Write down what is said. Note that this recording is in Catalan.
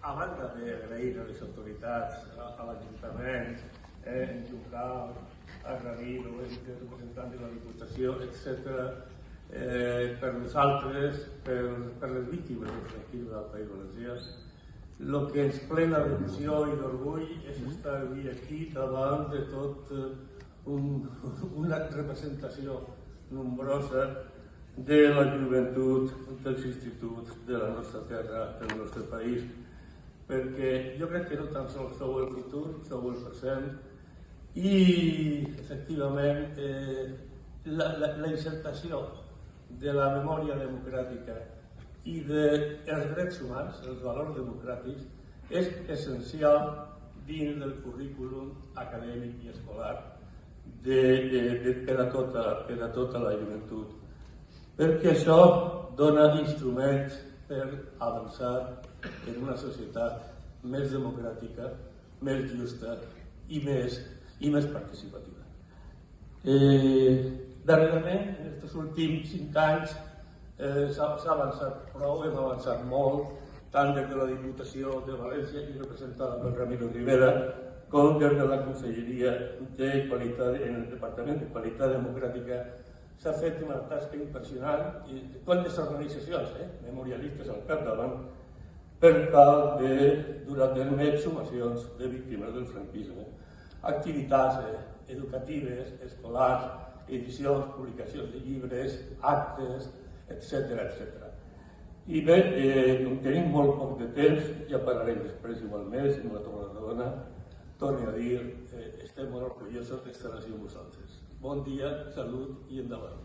a banda d'agrair a les autoritats, a l'Ajuntament, en Juncal, a Ramiro, el representant de la Diputació, etc., per nosaltres, per les víctimes del franquisme del País Valencià, el que ens plena d'emoció i d'orgull és estar avui aquí davant de tot una representació nombrosa de la joventut dels instituts de la nostra terra, del nostre país, perquè jo crec que no tan sols sou el futur, sou el present, i efectivament la insertació de la memòria democràtica i dels drets humans, els valors democràtics, és essencial dins del currículum acadèmic i escolar per a tota la joventut, perquè això dona instruments per avançar en una societat més democràtica, més justa i més participativa. Darrerament, en aquests últims 5 anys, s'ha avançat prou, hem avançat molt, tant des de la Diputació de València, i representada per Ramiro Rivera, com des de la Conselleria de Qualitat, en el Departament de Qualitat Democràtica. S'ha fet una tasca impressionant, i totes les organitzacions, memorialistes al capdavant, per tal de dur a terme exhumacions de víctimes del franquisme, activitats educatives, escolars, edicions, publicacions de llibres, actes, etc. I bé, com tenim molt poc de temps, ja parlarem després igual més, amb la Torre Rodona, torno a dir, estem molt orgullosos d'estar així amb vosaltres. Bon dia, salut i endavant.